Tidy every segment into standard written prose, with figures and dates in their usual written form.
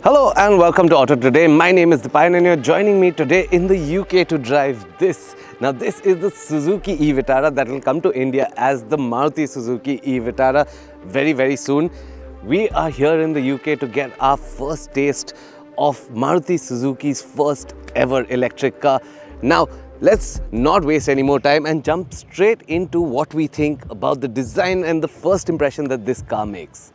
Hello and welcome to Auto Today. My name is Dipayan and you're joining me today in the UK to drive this. Now this is the Suzuki e-Vitara that will come to India as the Maruti Suzuki e-Vitara very soon. We are here in the UK to get our first taste of Maruti Suzuki's first ever electric car. Now let's not waste any more time and jump straight into what we think about the design and the first impression that this car makes.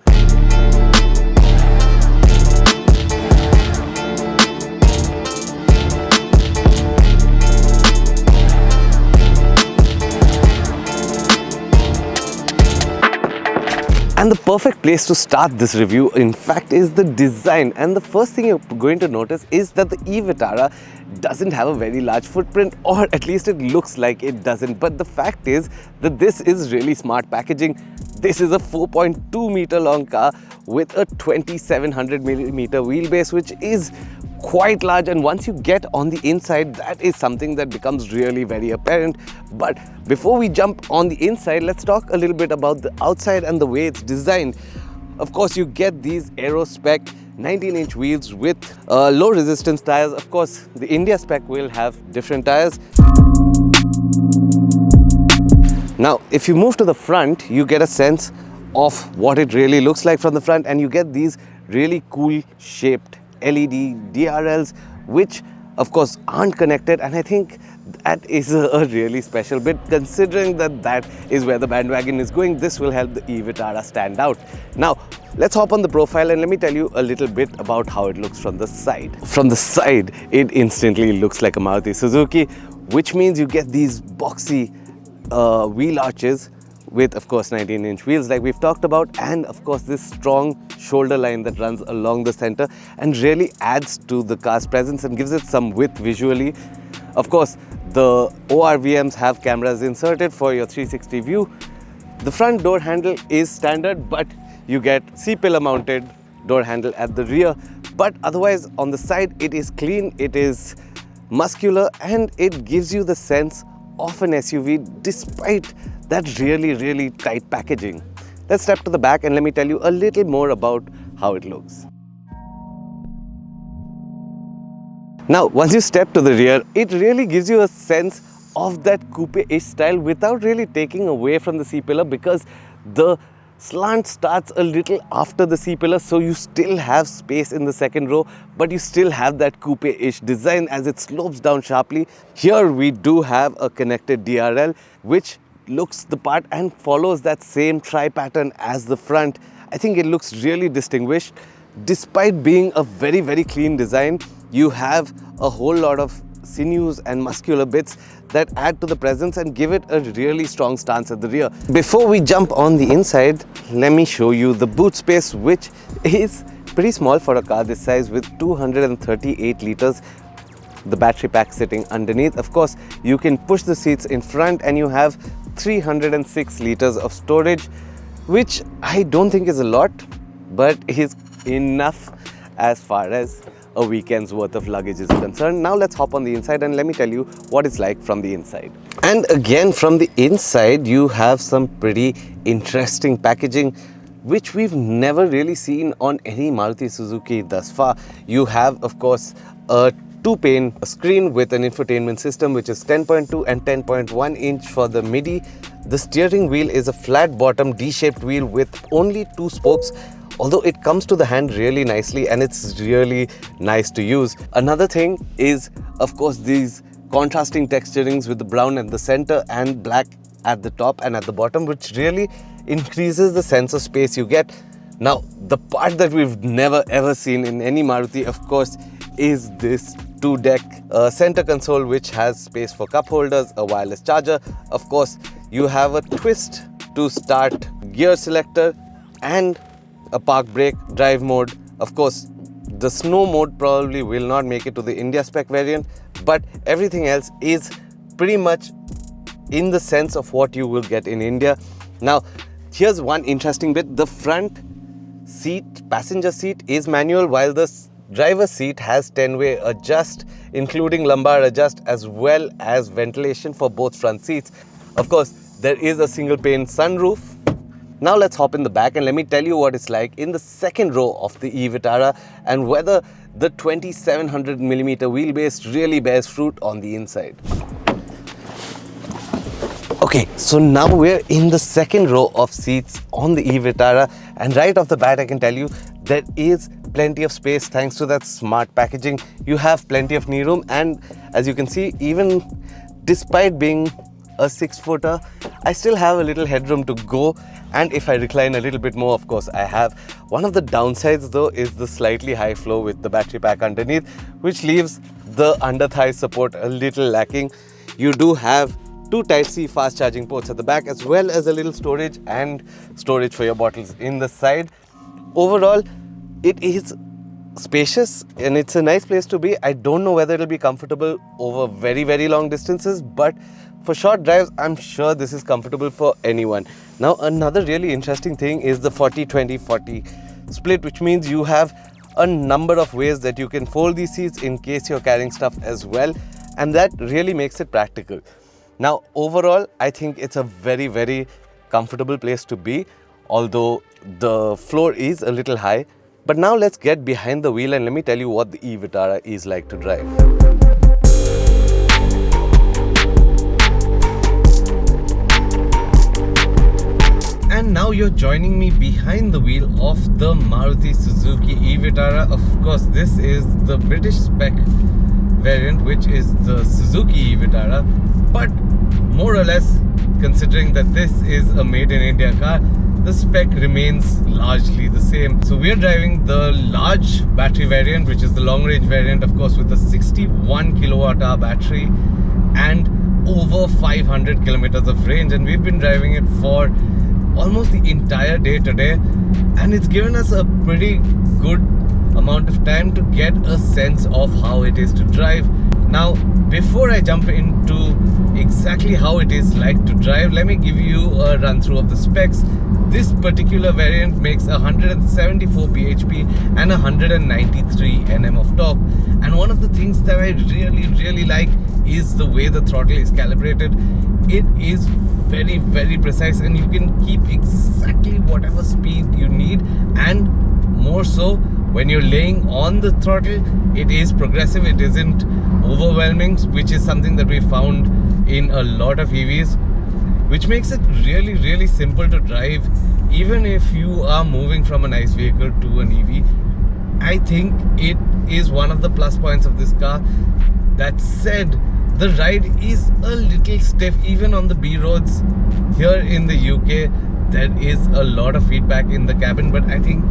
And the perfect place to start this review, in fact, is the design. And the first thing you're going to notice is that the e-Vitara doesn't have a very large footprint, or at least it looks like it doesn't. But the fact is that this is really smart packaging. This is a 4.2 meter long car with a 2700 millimeter wheelbase, which is quite large, and once you get on the inside, that is something that becomes really very apparent. But before we jump on the inside, let's talk a little bit about the outside and the way it's designed. Of course, you get these Aero spec 19-inch wheels with low resistance tires. Of course, the India spec will have different tires. Now, if you move to the front, you get a sense of what it really looks like from the front, and you get these really cool shaped LED DRLs, which of course aren't connected, and I think that is a really special bit, considering that that is where the bandwagon is going. This will help the e-Vitara stand out. Now let's hop on the profile and let me tell you a little bit about how it looks from the side. From the side, it instantly looks like a Maruti Suzuki, which means you get these boxy wheel arches with, of course, 19-inch wheels like we've talked about, and of course this strong shoulder line that runs along the center and really adds to the car's presence and gives it some width visually. Of course, the ORVMs have cameras inserted for your 360 view. The front door handle is standard, but you get C-pillar mounted door handle at the rear. But otherwise, on the side, it is clean, it is muscular, and it gives you the sense of an SUV despite that really tight packaging. Let's step to the back and let me tell you a little more about how it looks. Now, once you step to the rear, it really gives you a sense of that coupe-ish style without really taking away from the C-pillar, because the slant starts a little after the C-pillar, so you still have space in the second row, but you still have that coupe-ish design as it slopes down sharply. Here we do have a connected DRL, which looks the part and follows that same tri-pattern as the front. I think it looks really distinguished. Despite being a very clean design, you have a whole lot of sinews and muscular bits that add to the presence and give it a really strong stance at the rear. Before we jump on the inside, let me show you the boot space, which is pretty small for a car this size, with 238 liters. The battery pack sitting underneath. Of course, you can push the seats in front and you have 306 liters of storage, which I don't think is a lot, but is enough as far as a weekend's worth of luggage is concerned. Now let's hop on the inside and let me tell you what it's like from the inside. And again, from the inside, you have some pretty interesting packaging, which we've never really seen on any Maruti Suzuki thus far. You have, of course, a 2-pane screen with an infotainment system, which is 10.2 and 10.1 inch for the MIDI. The steering wheel is a flat bottom D-shaped wheel with only 2 spokes, although it comes to the hand really nicely and it's really nice to use. Another thing is, of course, these contrasting texturings with the brown at the center and black at the top and at the bottom, which really increases the sense of space you get. Now, the part that we've never ever seen in any Maruti, of course, is this 2-deck center console, which has space for cup holders, a wireless charger. Of course, you have a twist to start gear selector and a park brake, drive mode. Of course, the snow mode probably will not make it to the India spec variant, but everything else is pretty much in the sense of what you will get in India. Now, here's one interesting bit. The front seat, passenger seat, is manual, while the driver's seat has 10-way adjust, including lumbar adjust as well as ventilation for both front seats. Of course, there is a single pane sunroof, Now let's hop in the back and let me tell you what it's like in the second row of the e-Vitara and whether the 2700mm wheelbase really bears fruit on the inside. Okay, so now we're in the second row of seats on the e-Vitara, and right off the bat I can tell you there is plenty of space thanks to that smart packaging. You have plenty of knee room, and as you can see, even despite being a 6-footer, I still have a little headroom to go. And if I recline a little bit more, of course I have. One of the downsides though is the slightly high floor with the battery pack underneath, which leaves the under thigh support a little lacking. You do have two Type-C fast charging ports at the back, as well as a little storage and storage for your bottles in the side. Overall, it is spacious and it's a nice place to be. I don't know whether it'll be comfortable over very, very long distances, but for short drives, I'm sure this is comfortable for anyone. Now, another really interesting thing is the 40-20-40 split, which means you have a number of ways that you can fold these seats in case you're carrying stuff as well, and that really makes it practical. Now, overall, I think it's a very, very comfortable place to be, although the floor is a little high. But now let's get behind the wheel and let me tell you what the e-Vitara is like to drive. And now you're joining me behind the wheel of the Maruti Suzuki e-Vitara. Of course, this is the British spec variant, which is the Suzuki e-Vitara, but more or less, considering that this is a made in India car, the spec remains largely the same. So we are driving the large battery variant, which is the long range variant, of course, with a 61 kilowatt hour battery and over 500 kilometers of range, and we've been driving it for almost the entire day today, and it's given us a pretty good amount of time to get a sense of how it is to drive. Now, before I jump into exactly how it is like to drive, let me give you a run through of the specs. This particular variant makes 174 bhp and 193 Nm of torque, and one of the things that I really like is the way the throttle is calibrated. It is very, very precise, and you can keep exactly whatever speed you need, and more so when you're laying on the throttle, it is progressive, it isn't overwhelming, which is something that we found in a lot of EVs, which makes it really simple to drive even if you are moving from an ICE vehicle to an EV. I think it is one of the plus points of this car. That said, the ride is a little stiff even on the B roads. Here in the UK, there is a lot of feedback in the cabin, but I think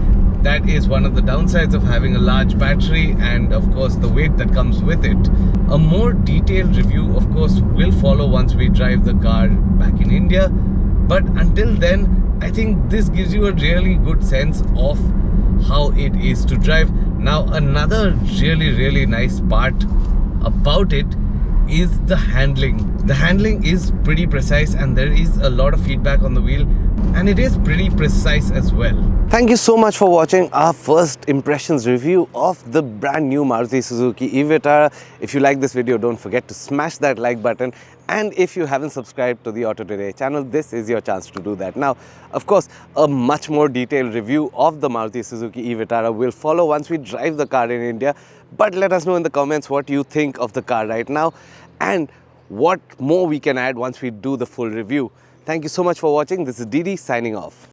that is one of the downsides of having a large battery, and of course the weight that comes with it. A more detailed review, of course, will follow once we drive the car back in India, but until then, I think this gives you a really good sense of how it is to drive. Now, another really nice part about it is the handling. The handling is pretty precise, and there is a lot of feedback on the wheel, and it is pretty precise as well. Thank you so much for watching our first impressions review of the brand new Maruti Suzuki e-Vitara. If you like this video, don't forget to smash that like button, and if you haven't subscribed to the Auto Today channel, this is your chance to do that. Now, of course, a much more detailed review of the Maruti Suzuki e-Vitara will follow once we drive the car in India, but let us know in the comments what you think of the car right now and what more we can add once we do the full review. Thank you so much for watching. This is Didi signing off.